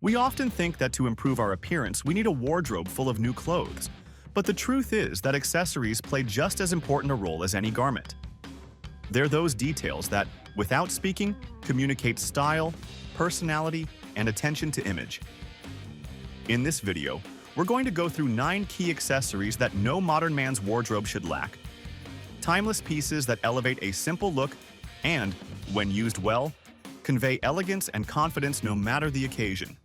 We often think that to improve our appearance, we need a wardrobe full of new clothes. But the truth is that accessories play just as important a role as any garment. They're those details that, without speaking, communicate style, personality, and attention to image. In this video, we're going to go through 9 key accessories that no modern man's wardrobe should lack. Timeless pieces that elevate a simple look and, when used well, convey elegance and confidence no matter the occasion.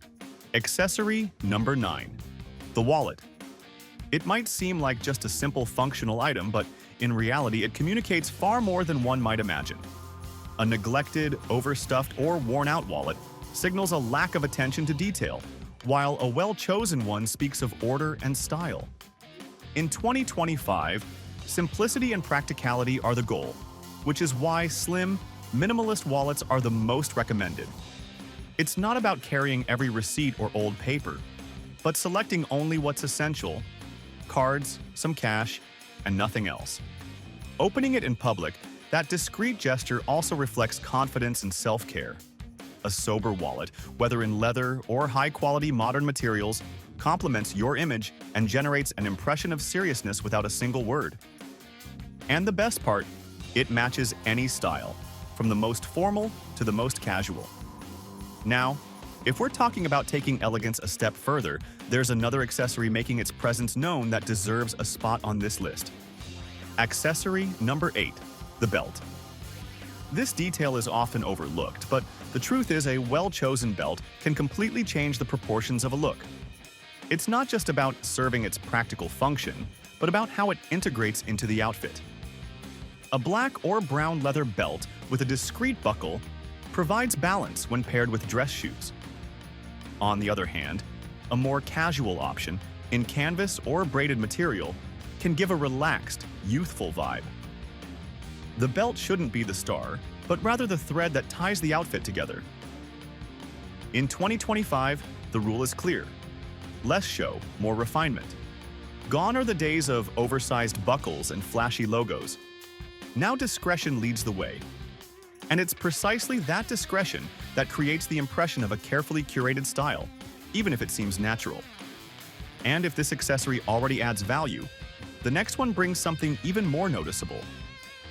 Accessory number 9. The wallet. It might seem like just a simple functional item, but in reality it communicates far more than one might imagine. A neglected, overstuffed, or worn-out wallet signals a lack of attention to detail, while a well-chosen one speaks of order and style. In 2025, simplicity and practicality are the goal, which is why slim, minimalist wallets are the most recommended. It's not about carrying every receipt or old paper, but selecting only what's essential: cards, some cash, and nothing else. Opening it in public, that discreet gesture also reflects confidence and self-care. A sober wallet, whether in leather or high-quality modern materials, complements your image and generates an impression of seriousness without a single word. And the best part, it matches any style, from the most formal to the most casual. Now, if we're talking about taking elegance a step further, there's another accessory making its presence known that deserves a spot on this list. Accessory number 8, the belt. This detail is often overlooked, but the truth is a well-chosen belt can completely change the proportions of a look. It's not just about serving its practical function, but about how it integrates into the outfit. A black or brown leather belt with a discreet buckle provides balance when paired with dress shoes. On the other hand, a more casual option in canvas or braided material can give a relaxed, youthful vibe. The belt shouldn't be the star, but rather the thread that ties the outfit together. In 2025, the rule is clear: less show, more refinement. Gone are the days of oversized buckles and flashy logos. Now discretion leads the way. And it's precisely that discretion that creates the impression of a carefully curated style, even if it seems natural. And if this accessory already adds value, the next one brings something even more noticeable: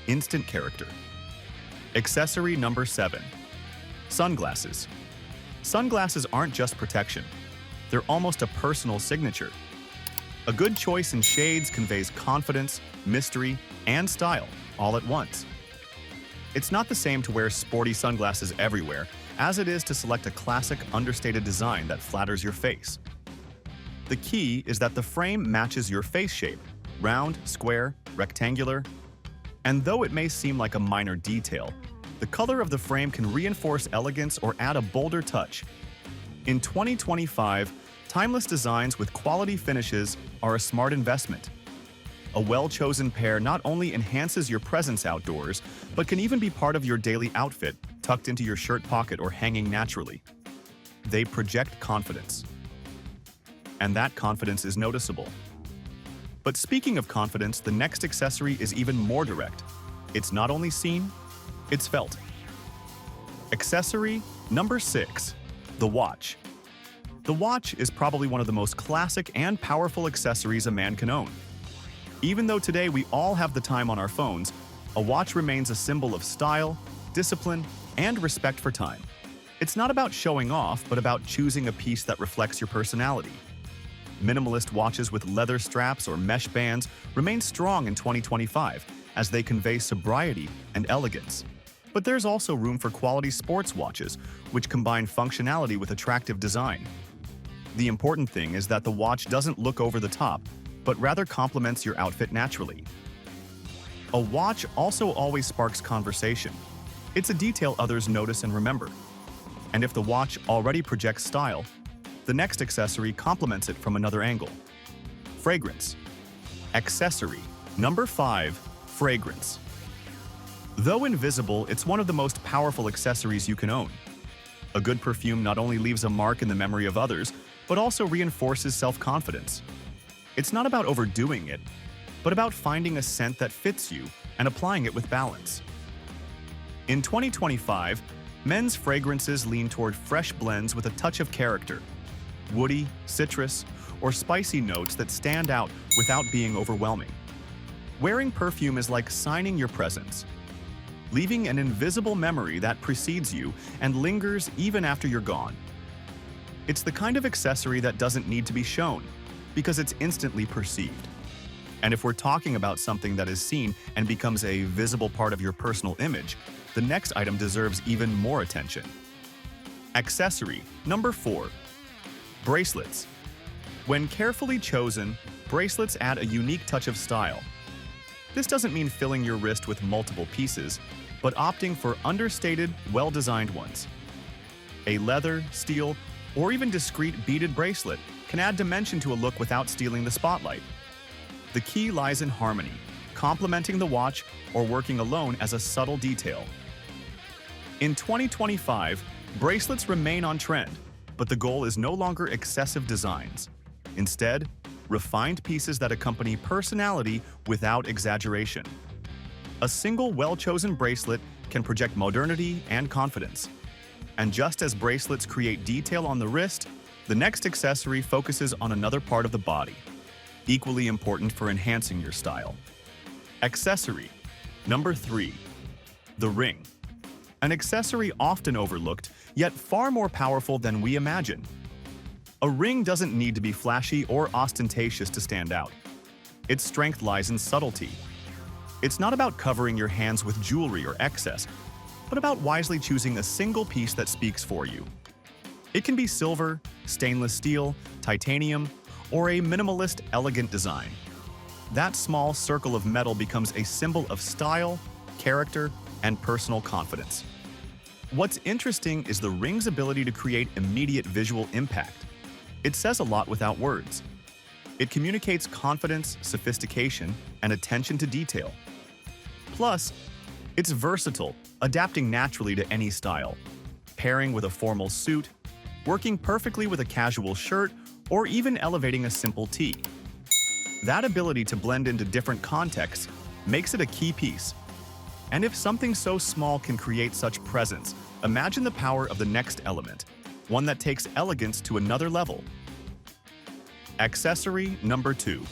instant character. Accessory number 7. Sunglasses. Sunglasses aren't just protection. They're almost a personal signature. A good choice in shades conveys confidence, mystery, and style all at once. It's not the same to wear sporty sunglasses everywhere as it is to select a classic, understated design that flatters your face. The key is that the frame matches your face shape: round, square, rectangular. And though it may seem like a minor detail, the color of the frame can reinforce elegance or add a bolder touch. In 2025, timeless designs with quality finishes are a smart investment. A well-chosen pair not only enhances your presence outdoors, but can even be part of your daily outfit, tucked into your shirt pocket or hanging naturally. They project confidence. And that confidence is noticeable. But speaking of confidence, the next accessory is even more direct. It's not only seen, it's felt. Accessory number 6, the watch. The watch is probably one of the most classic and powerful accessories a man can own. Even though today we all have the time on our phones, a watch remains a symbol of style, discipline, and respect for time. It's not about showing off, but about choosing a piece that reflects your personality. Minimalist watches with leather straps or mesh bands remain strong in 2025 as they convey sobriety and elegance. But there's also room for quality sports watches, which combine functionality with attractive design. The important thing is that the watch doesn't look over the top, but rather complements your outfit naturally. A watch also always sparks conversation. It's a detail others notice and remember. And if the watch already projects style, the next accessory complements it from another angle. Fragrance. Accessory number 5, fragrance. Though invisible, it's one of the most powerful accessories you can own. A good perfume not only leaves a mark in the memory of others, but also reinforces self-confidence. It's not about overdoing it, but about finding a scent that fits you and applying it with balance. In 2025, men's fragrances lean toward fresh blends with a touch of character, woody, citrus, or spicy notes that stand out without being overwhelming. Wearing perfume is like signing your presence, leaving an invisible memory that precedes you and lingers even after you're gone. It's the kind of accessory that doesn't need to be shown, because it's instantly perceived. And if we're talking about something that is seen and becomes a visible part of your personal image, the next item deserves even more attention. Accessory number 4. Bracelets. When carefully chosen, bracelets add a unique touch of style. This doesn't mean filling your wrist with multiple pieces, but opting for understated, well-designed ones. A leather, steel, or even discreet beaded bracelet can add dimension to a look without stealing the spotlight. The key lies in harmony, complementing the watch or working alone as a subtle detail. In 2025, bracelets remain on trend, but the goal is no longer excessive designs. Instead, refined pieces that accompany personality without exaggeration. A single well-chosen bracelet can project modernity and confidence. And just as bracelets create detail on the wrist, the next accessory focuses on another part of the body, equally important for enhancing your style. Accessory number 3. The ring. An accessory often overlooked, yet far more powerful than we imagine. A ring doesn't need to be flashy or ostentatious to stand out. Its strength lies in subtlety. It's not about covering your hands with jewelry or excess, but about wisely choosing a single piece that speaks for you. It can be silver, stainless steel, titanium, or a minimalist, elegant design. That small circle of metal becomes a symbol of style, character, and personal confidence. What's interesting is the ring's ability to create immediate visual impact. It says a lot without words. It communicates confidence, sophistication, and attention to detail. Plus, it's versatile, adapting naturally to any style, pairing with a formal suit, working perfectly with a casual shirt, or even elevating a simple tee. That ability to blend into different contexts makes it a key piece. And if something so small can create such presence, imagine the power of the next element, one that takes elegance to another level. Accessory number 2.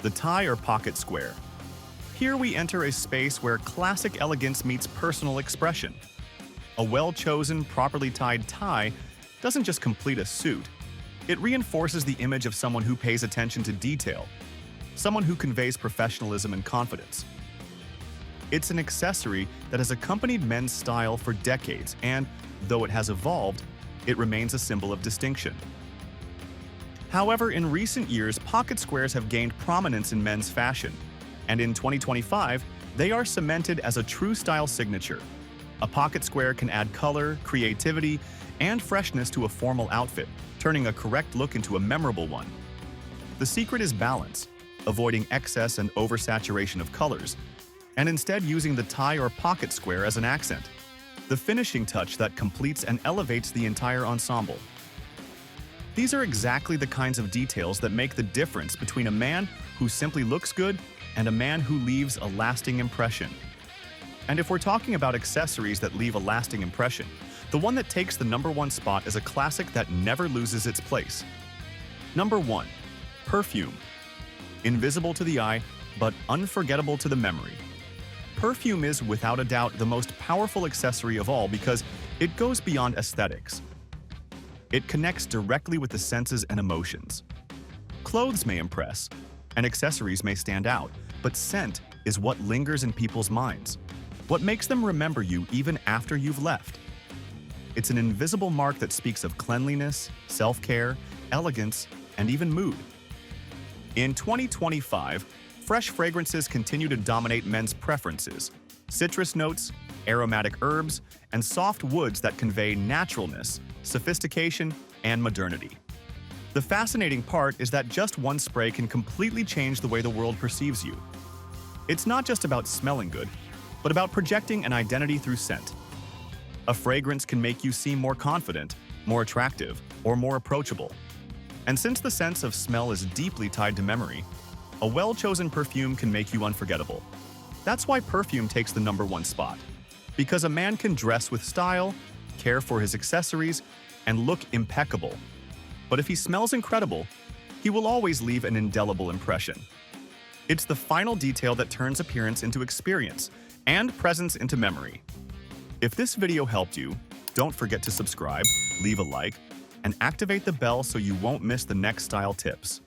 The tie or pocket square. Here we enter a space where classic elegance meets personal expression. A well-chosen, properly tied tie doesn't just complete a suit, it reinforces the image of someone who pays attention to detail, someone who conveys professionalism and confidence. It's an accessory that has accompanied men's style for decades, and, though it has evolved, it remains a symbol of distinction. However, in recent years, pocket squares have gained prominence in men's fashion, and in 2025, they are cemented as a true style signature. A pocket square can add color, creativity, and freshness to a formal outfit, turning a correct look into a memorable one. The secret is balance, avoiding excess and oversaturation of colors, and instead using the tie or pocket square as an accent, the finishing touch that completes and elevates the entire ensemble. These are exactly the kinds of details that make the difference between a man who simply looks good and a man who leaves a lasting impression. And if we're talking about accessories that leave a lasting impression, the one that takes the number 1 spot is a classic that never loses its place. Number 1. Perfume. Invisible to the eye, but unforgettable to the memory. Perfume is, without a doubt, the most powerful accessory of all because it goes beyond aesthetics. It connects directly with the senses and emotions. Clothes may impress, and accessories may stand out, but scent is what lingers in people's minds, what makes them remember you even after you've left. It's an invisible mark that speaks of cleanliness, self-care, elegance, and even mood. In 2025, fresh fragrances continue to dominate men's preferences. Citrus notes, aromatic herbs, and soft woods that convey naturalness, sophistication, and modernity. The fascinating part is that just one spray can completely change the way the world perceives you. It's not just about smelling good, but about projecting an identity through scent. A fragrance can make you seem more confident, more attractive, or more approachable. And since the sense of smell is deeply tied to memory, a well-chosen perfume can make you unforgettable. That's why perfume takes the number 1 spot. Because a man can dress with style, care for his accessories, and look impeccable. but if he smells incredible, he will always leave an indelible impression. It's the final detail that turns appearance into experience and presence into memory. If this video helped you, don't forget to subscribe, leave a like, and activate the bell so you won't miss the next style tips.